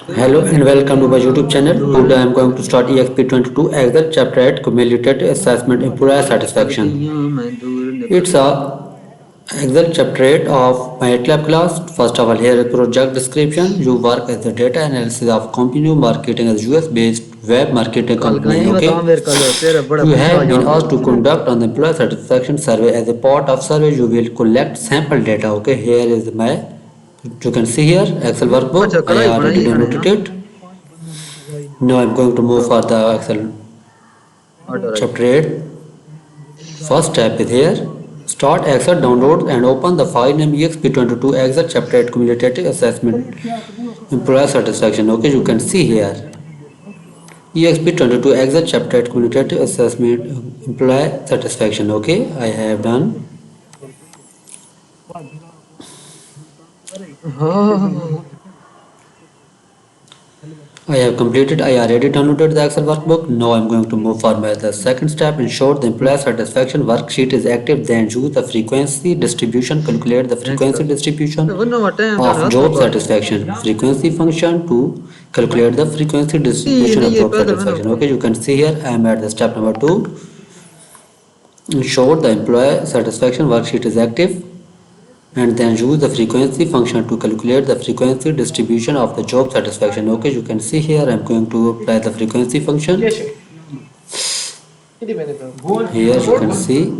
Hello and welcome to my YouTube channel. Today I am going to start EXP22 Excel chapter 8 Cumulative Assessment Employer Satisfaction. It's a Excel chapter 8 of MATLAB class. First of all, here is project description. You work as a data analysis of company marketing as US based web marketing company. Okay. You have been asked to conduct an employer satisfaction survey. As a part of survey, you will collect sample data. Okay. Here is my you can see here Excel workbook. I already downloaded it. Now I'm going to move for the Excel chapter 8. First step is here. Start Excel download and open the file name exp22 Excel chapter 8 cumulative assessment employer satisfaction. Okay, you can see here exp22 Excel chapter 8 cumulative assessment employer satisfaction. Okay, I have done. I have completed. I already downloaded the Excel workbook. Now I'm going to move forward. The second step, ensure the employee satisfaction worksheet is active. Then use the frequency distribution. Calculate the frequency distribution of job satisfaction. Frequency function to calculate the frequency distribution of job satisfaction. Okay, you can see here I am at the step number 2. Ensure the employee satisfaction worksheet is active and then use the frequency function to calculate the frequency distribution of the job satisfaction. Okay, you can see here I'm going to apply the frequency function. Here you can see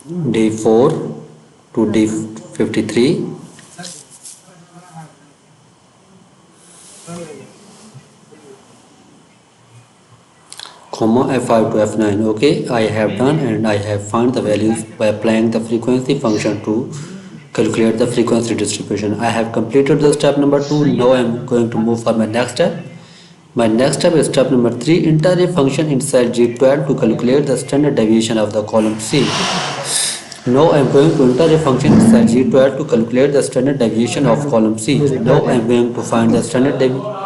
D4 to D53, comma F5 to F9. Okay, I have done and I have found the values by applying the frequency function to calculate the frequency distribution. I have completed the step number 2. Now I am going to move for my next step. My next step is step number 3. Enter a function inside G12 to calculate the standard deviation of the column C. Now I am going to enter a function inside G12 to calculate the standard deviation of column C. Now I am going to find the standard deviation.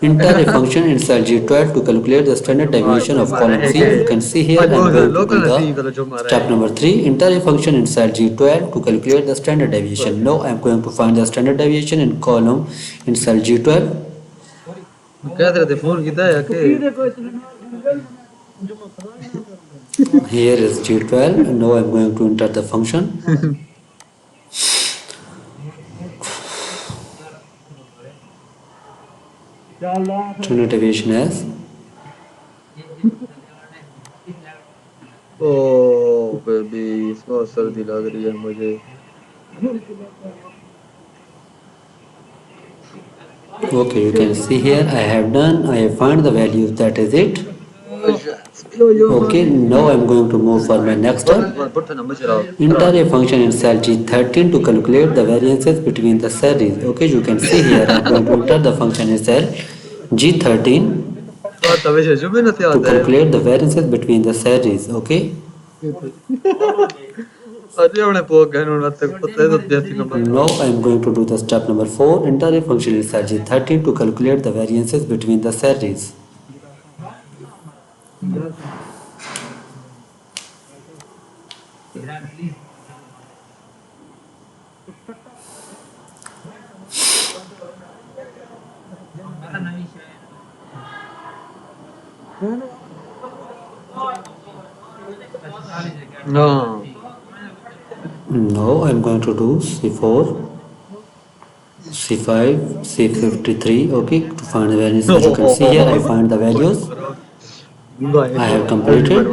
Enter a function inside G12 to calculate the standard deviation of column C. You can see here I am going to do the step number 3. Enter a function inside G12 to calculate the standard deviation. Now I am going to find the standard deviation in column inside G12. Here is G12 and now I am going to enter the function. Standard deviation as Oh baby, बहुत सर्दी लग रही है मुझे. okay, you can see here I have done. I have found the values. That is it. Okay, now I am going to move for my next step. Enter a function in cell G13 to calculate the variances between the series. Okay, you can see here I am going to enter the function in cell G13 to calculate the variances between the series. Okay. Now I am going to do the step number 4. Enter a function inside G13 to calculate the variances between the series. No. Now I am going to do C4, C5, C53. Okay, to find the values. As you can see here, I find the values. I have completed.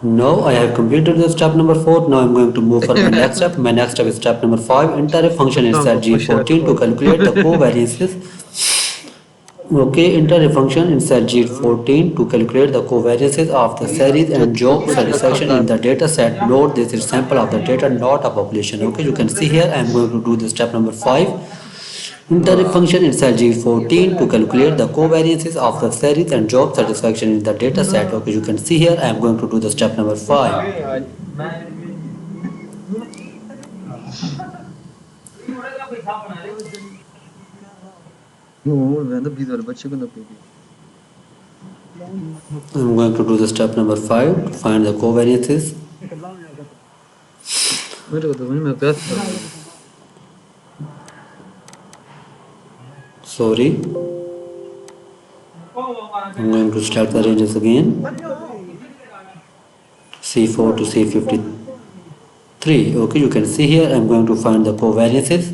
Now I have completed the step number 4. Now I am going to move for my next step. My next step is step number 5. Enter a function inside G14 to calculate the covariances. Okay, enter a function inside G14 to calculate the covariances of the series and job satisfaction in the data set. Note this is sample of the data, not a population. Okay, you can see here I am going to do the step number 5. Enter a function inside G14 to calculate the covariances of the series and job satisfaction in the data set. Okay, you can see here I am going to do the step number 5. I'm going to do the step number 5 to find the covariances. मेरे को तो वही मैं कहता हूँ Sorry, I'm going to start the ranges again. C4 to C53. Okay, you can see here I'm going to find the covariances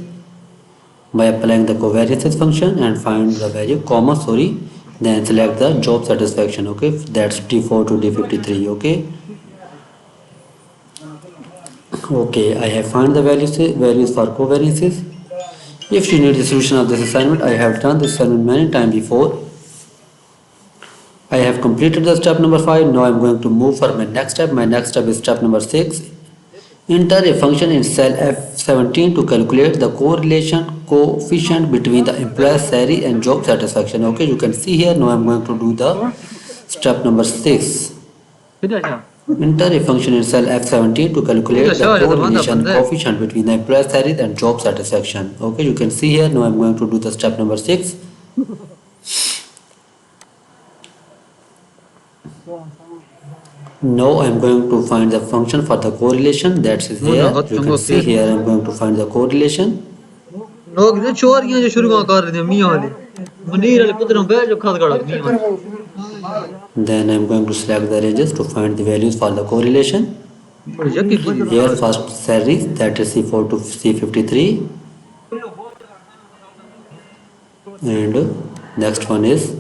by applying the covariances function and find the value comma, sorry, then select the job satisfaction. Okay, that's D4 to D53. Okay, I have found the values for covariances. If you need the solution of this assignment, I have done this assignment many times before. I have completed the step number 5. Now I am going to move for my next step. My next step is step number 6. Enter a function in cell F17 to calculate the correlation coefficient between the employee's salary and job satisfaction. Okay, you can see here. Now I am going to do the step number 6. Enter a function in cell F17 to calculate the correlation coefficient between the employee's salary and job satisfaction. Okay, you can see here. Now I am going to do the step number 6. Now I am going to find the function for the correlation that is here. You can see here I am going to find the correlation. लोग जो चोरियां जो शुरू कर रहे थे मियां वाले मुनीर वाले पुत्र बैठ जो खाद गड़ा मियां वाले Then I am going to select the ranges to find the values for the correlation. Here first salary, that is C4 to C53, and next one is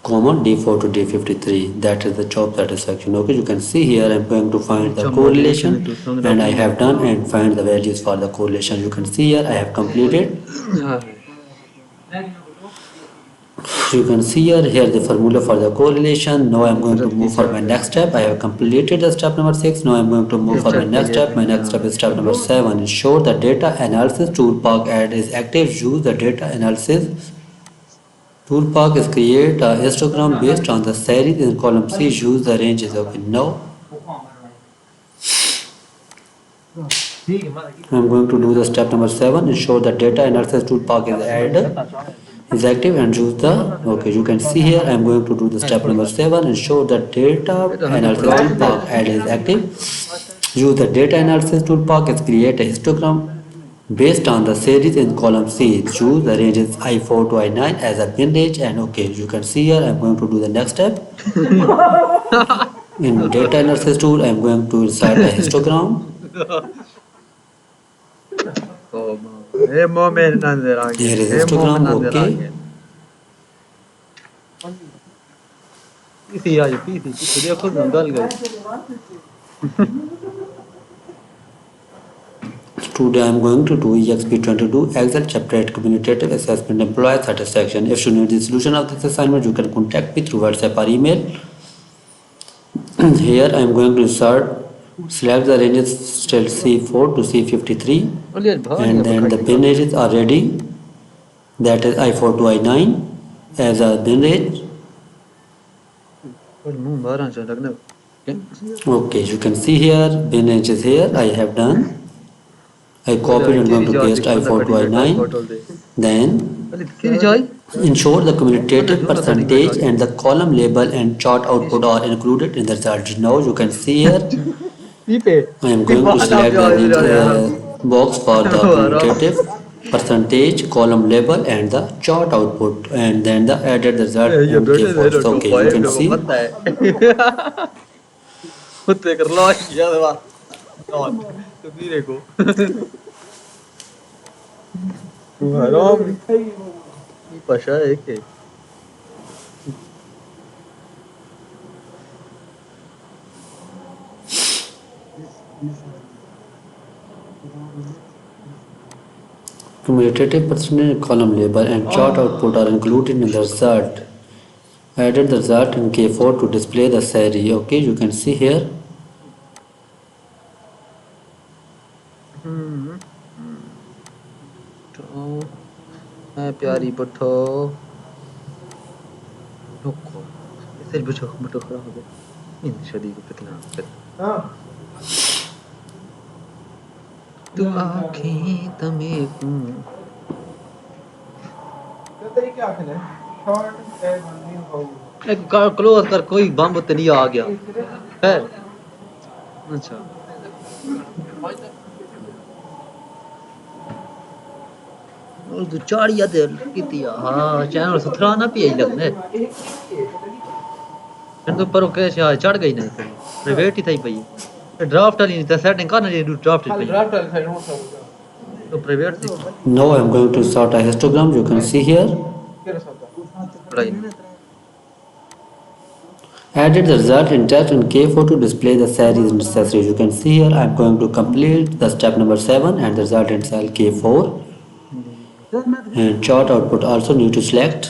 comma D4 to D53, that is the job satisfaction. Okay, you can see here I am going to find the correlation, and I have done and find the values for the correlation. You can see here I have completed. You can see here the formula for the correlation. Now I am going to move for my next step. I have completed the step number 6. Now I am going to move for my next step. My next step is step number 7. Ensure the data analysis toolpath add is active. Use the data analysis toolpath is create a histogram based on the series in column C. Use the ranges. Okay, now I am going to do the step number 7. Ensure the data analysis toolpath is active and use the, okay, you can see here I am going to do the step number 7. Ensure the data analysis toolpath add is active. Use the data analysis toolpath is create a histogram based on the series in column C. Choose the ranges I4 to I9 as a bin range, and okay, you can see here I am going to do the next step. In data analysis tool I am going to insert a histogram. ए मोमेन नजर आ Here is गया ए Momen histogram. नजर आ Okay, गया PC आज PC देखो ना गल गई today I am going to do EXP22 Excel chapter 8 Communicative Assessment Employee Satisfaction. If you need the solution of this assignment, you can contact me through WhatsApp or email. Here I am going to select the ranges still C4 to C53, and then the bin ranges are ready, that is I4 to I9 as a bin range. मुंह बाहर से लगना Okay, you can see here bin range is here. I have done. I copied and going to paste I4 to I9. Then ensure the commutative percentage and the column label and chart output are included in the result. Now you can see here I am going to select the box for the commutative percentage, column label and the chart output, and then the added result and keywords. Okay, you can see. कुत्ते कर लो यार वाह तो धीरे को हराम ये पशा है के Cumulative percentage, column label and chart output are included in the result. Added the result in K4 to display the salary. Okay, you can see here. तो मैं प्यारी बठो रुको इसे बठो बठो खड़ा हो गया इन शादी को कितना तू आँखें तमे को एक क्लोज कर कोई बम तो नहीं आ गया खैर अच्छा और तू चाड़िया दे किती हाँ चैनल सुथरा ना पिया लगने फिर तो पर कैसे आ चढ़ गई नहीं प्राइवेट ही था भाई ड्राफ्ट वाली नहीं था सेटिंग करना चाहिए ड्राफ्ट पे तो प्राइवेट थी Now I am going to insert a histogram. You can see here. पढ़ाई Added the result in text and K4 to display the series necessaries. You can see here I am going to complete the step number 7 and the result in cell K4. And chart output also need to select.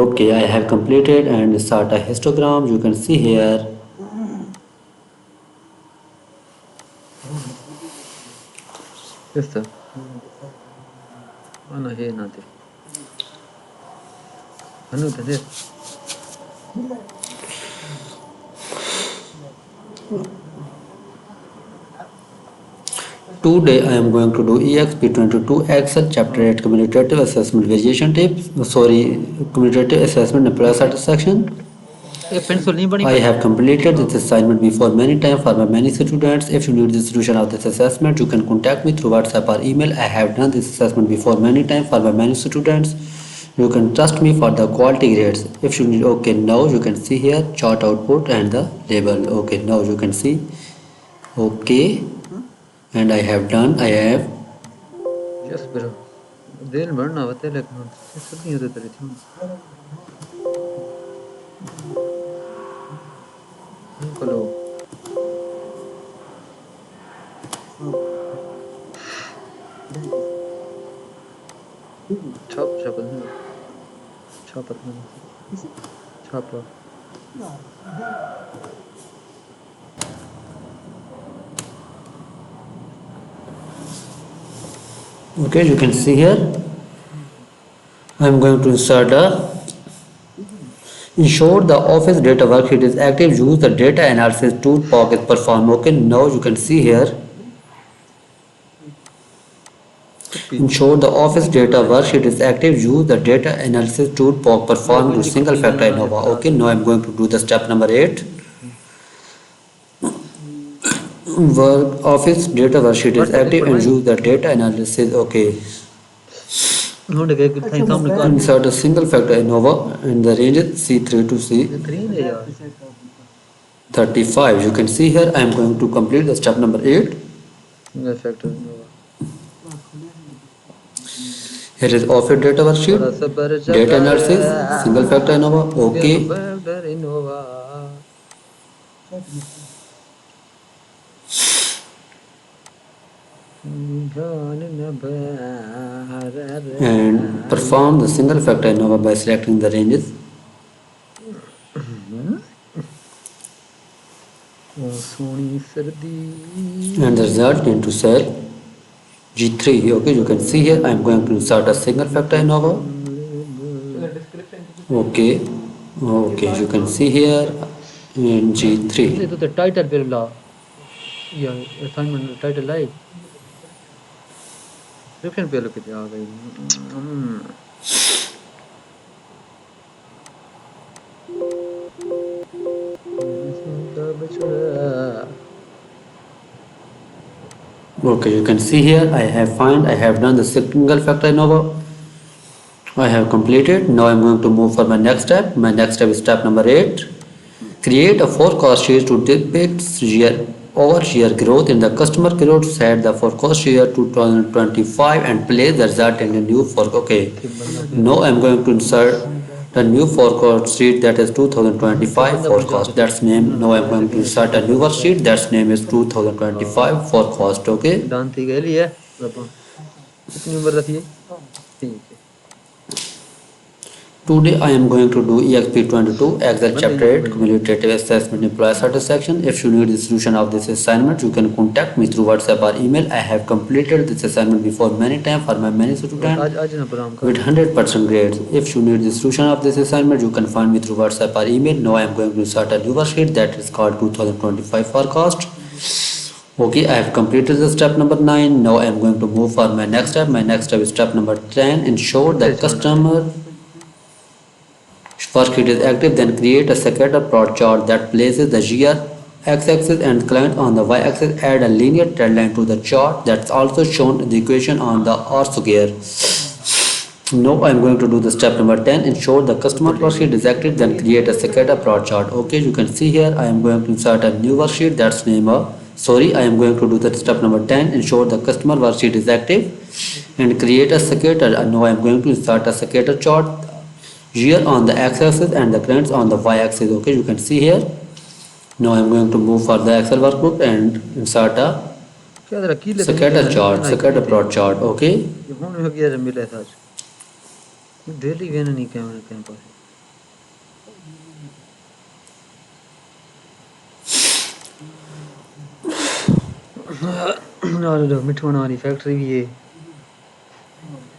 Okay, I have completed and start a histogram. You can see here. Questa? أنا هي نادر أنا تدير Today I am going to do EXP22 Excel Chapter 8 Cumulative Assessment Variation Tips. Sorry, Cumulative Assessment Employee Satisfaction. ये pencil नहीं बनी I have completed this assignment before many times for my many students. If you need the solution of this assessment, you can contact me through WhatsApp or email. I have done this assessment before many times for my many students. You can trust me for the quality grades. If you need, okay, now you can see here chart output and the label. Okay, now you can see. Okay, and I have done. I have. Yes, bro. दिल भरना होता है लेकिन सब नहीं होता तेरे थी हेलो छाप छाप छाप छाप Okay, you can see here. I am going to insert a. Ensure the office data worksheet is active. Use the data analysis tool POC is performed. Okay, now you can see here. Ensure the office data worksheet is active. Use the data analysis tool POC performed to single factor ANOVA. Okay, now I am going to do the step number 8. Work office data worksheet is active and use the data analysis. Okay. Insert a single factor ANOVA in the range C3 to C35. You can see here I am going to complete the step number 8. Single factor Here is office data worksheet, data analysis, single factor ANOVA. Okay. And perform the single factor ANOVA by selecting the ranges. And the result into cell G3. Okay, you can see here I am going to insert a single factor ANOVA. Okay, okay, you can see here in G3. तो title पे ला या assignment title लाई description पे लो कितने आ गई Okay, you can see here I have done the single factor ANOVA. I have completed. Now I am going to move for my next step. My next step is step number 8. Create a forecast sheet to depict year-over-year growth in the customer growth. Set the forecast year 2025 and place the result in the new forecast. Okay. Now I am going to insert the new forecast sheet that is 2025 forecast. That's name. Now I am going to insert a new worksheet that's name is 2025 forecast. Okay. Danti गली है कितनी उम्र रखी है ठीक है Today I am going to do EXP22 Excel Chapter 8 Cumulative Assessment Employee Satisfaction. If you need the solution of this assignment, you can contact me through WhatsApp or email. I have completed this assignment before many times for my many students with 100% grades. If you need the solution of this assignment, you can find me through WhatsApp or email. Now I am going to start a new worksheet that is called 2025 forecast. Okay, I have completed the step number 9. Now I am going to move for my next step. My next step is step number 10. Ensure the ਕਿੱਥੇ ਛਾੜਨਾ ਹੈ customer first it is active, then create a scatter plot chart that places the GR x-axis and client on the y-axis. Add a linear trend line to the chart that's also shown in the equation on the orthogear. Now I am going to do the step number 10. Ensure the customer worksheet is active, then create a scatter plot chart. Okay, you can see here I am going to insert a new worksheet that's name I am going to do the step number 10. Ensure the customer worksheet is active and create a scatter. Now I am going to insert a scatter chart here on the x-axis and the currents on the y-axis. Okay, you can see here. Now I am going to move for the Excel workbook and insert a क्या तेरा की लेते scatter chart, scatter plot chart. Okay. ये होने हो गया मिले था आज डेली वेन नहीं कैमरा कहीं पर और मिठोना वाली फैक्ट्री भी है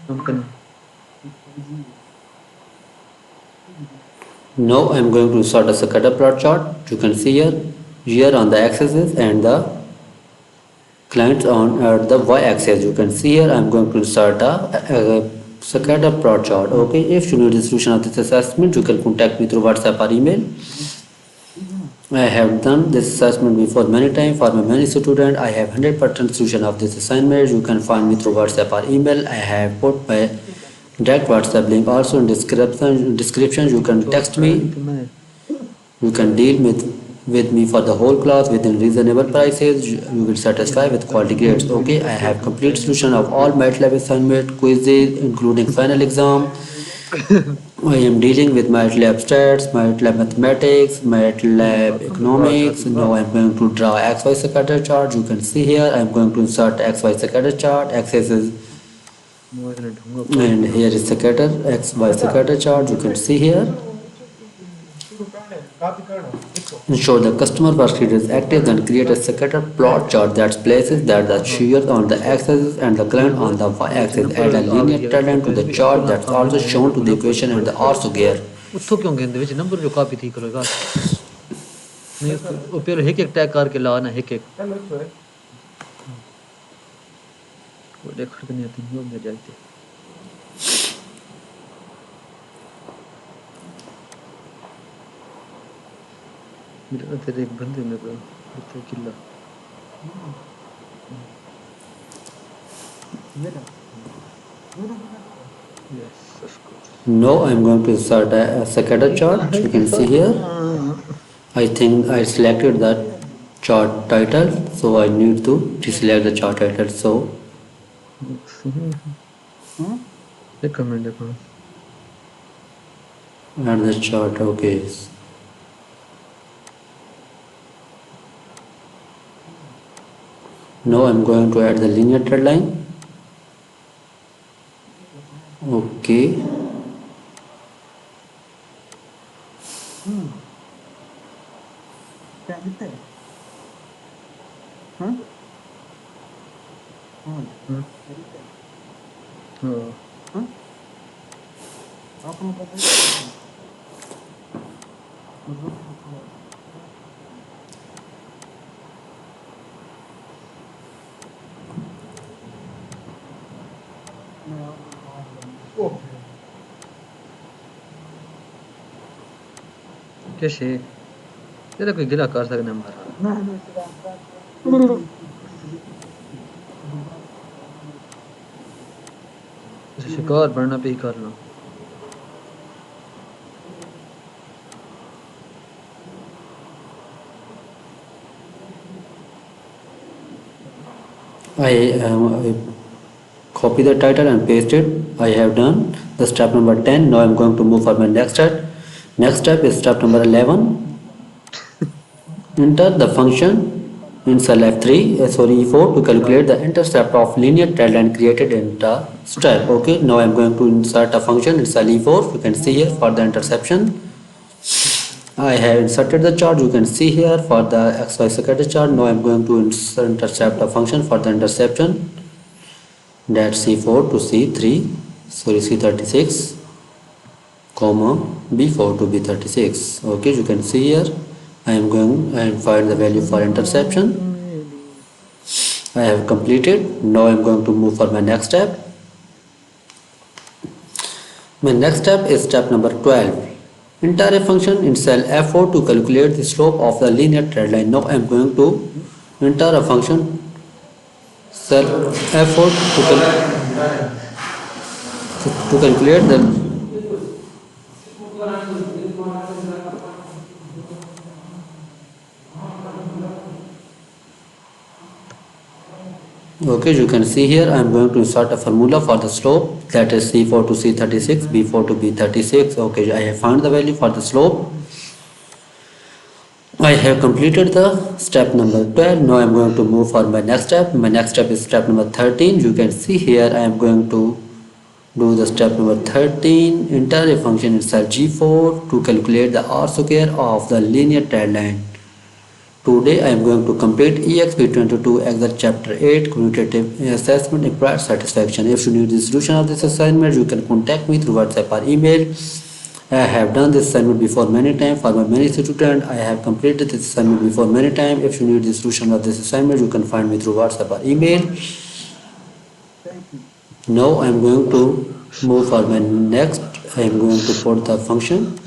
company Now I am going to insert a scatter plot chart. You can see here on the x-axis and the clients on the y-axis. You can see here I am going to insert a scatter plot chart. Okay, if you need the solution of this assessment, you can contact me through WhatsApp or email. I have done this assessment before many times for my many students. I have 100% solution of this assignment. You can find me through WhatsApp or email. I have put my direct WhatsApp link also in description. You can text me. You can deal with me for the whole class within reasonable prices. You will satisfy with quality grades. Okay, I have complete solution of all MATLAB assignment quizzes including final exam. I am dealing with MATLAB stats, MATLAB mathematics, MATLAB economics. Now I am going to draw XY scatter chart. You can see here I am going to insert XY scatter chart. Axis is and here is scatter XY scatter chart. You can see here. Ensure the customer worksheet is active, then create a scatter plot chart that places that the shear on the x-axis and the current on the y-axis. Add a linear trend line to the chart that's also shown to the equation and the orthogear. ਉੱਥੋਂ ਕਿਉਂ ਕਹਿੰਦੇ ਵਿੱਚ number ਜੋ copy ਠੀਕ ਕਰੇਗਾ ਨਹੀਂ ਉਹ ਫਿਰ ਇੱਕ ਇੱਕ ਟੈਗ ਕਰਕੇ ਲਾ ਨਾ ਇੱਕ ਇੱਕ ਉਹ ਦੇਖ ਖੜ ਨਹੀਂ ਆਤੀ ਹੋ ਗਿਆ ਜਾਈते मेरा तेरे एक बंदे में को उससे किल्ला yes of course. Now I am going to insert a scatter chart. You can see here. I think I selected that chart title, so I need to deselect the chart title. So एक comment देखो add the chart. Okay. Now I am going to add the linear trend line. Okay. कैसे तेरा कोई गिला कर सकना हमारा शिकार बनना पे ही करना I copy the title and paste it. I have done the step number 10. Now I am going to move for my next step. Next step is step number 11. Enter the function in cell E4 to calculate the intercept of linear trend line created in the step. Okay, now I am going to insert a function in cell E4. You can see here for the interception. I have inserted the chart. You can see here for the XY scatter chart. Now I am going to intercept a function for the interception. That's C4 to C36, comma B4 to B36. Okay, you can see here I am find the value for interception. I have completed. Now I am going to move for my next step. My next step is step number 12. Enter a function in cell F4 to calculate the slope of the linear trend line. Now I am going to enter a function cell F4 to calculate the. Okay, you can see here I am going to insert a formula for the slope, that is C4 to C36, B4 to B36. Okay, I have found the value for the slope. I have completed the step number 12. Now I am going to move for my next step. My next step is step number 13. You can see here I am going to do the step number 13. Enter a function inside G4 to calculate the R square of the linear trend line. Today I am going to complete EXP22 Excel chapter 8 quantitative assessment employer satisfaction. If you need the solution of this assignment, you can contact me through WhatsApp or email. I have done this assignment before many times for my many students. I have completed this assignment before many times. If you need the solution of this assignment, you can find me through WhatsApp or email. Now I am going to move for my next. I am going to put the function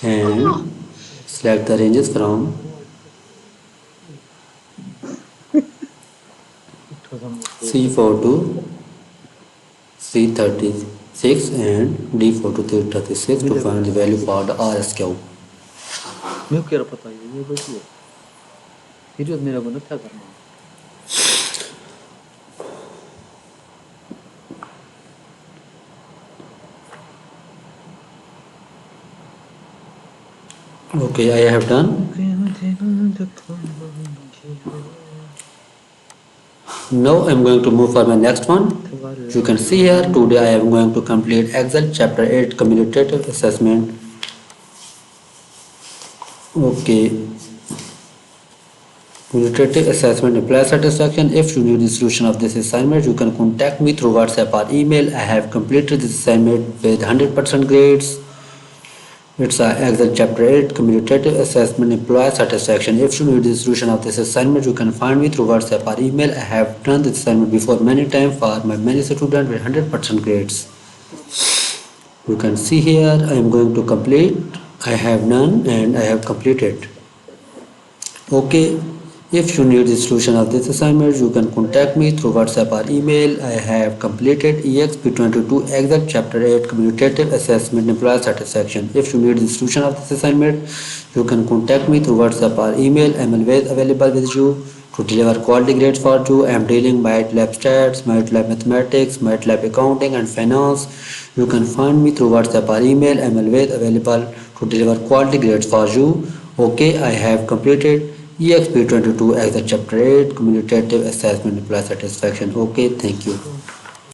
and select the ranges from C4 to C36 and D4 to C36 to find the value for the RSQ. मेरे को क्या पता है ये बैठी है फिर मेरा को क्या करना है Okay, I have done. Now I am going to move for my next one. You can see here today I am going to complete Excel chapter 8 cumulative assessment. Okay, cumulative assessment employer satisfaction. If you need the solution of this assignment, you can contact me through WhatsApp or email. I have completed this assignment with 100% grades. It's a Excel chapter 8 cumulative assessment employer satisfaction. If you need the solution of this assignment, you can find me through WhatsApp or email. I have done this assignment before many times for my many students with 100% grades. You can see here I am going to complete. I have done and I have completed. Okay, if you need the solution of this assignment, you can contact me through WhatsApp or email. I have completed EXP22 Excel chapter 8 cumulative assessment employer satisfaction. If you need the solution of this assignment, you can contact me through WhatsApp or email. I am always available with you to deliver quality grades for you. I am dealing MATLAB stats, MATLAB mathematics, MATLAB accounting and finance. You can find me through WhatsApp or email. I am always available to deliver quality grades for you. Okay, I have completed EXP22 Excel chapter 8 cumulative assessment employer satisfaction. Okay, thank you.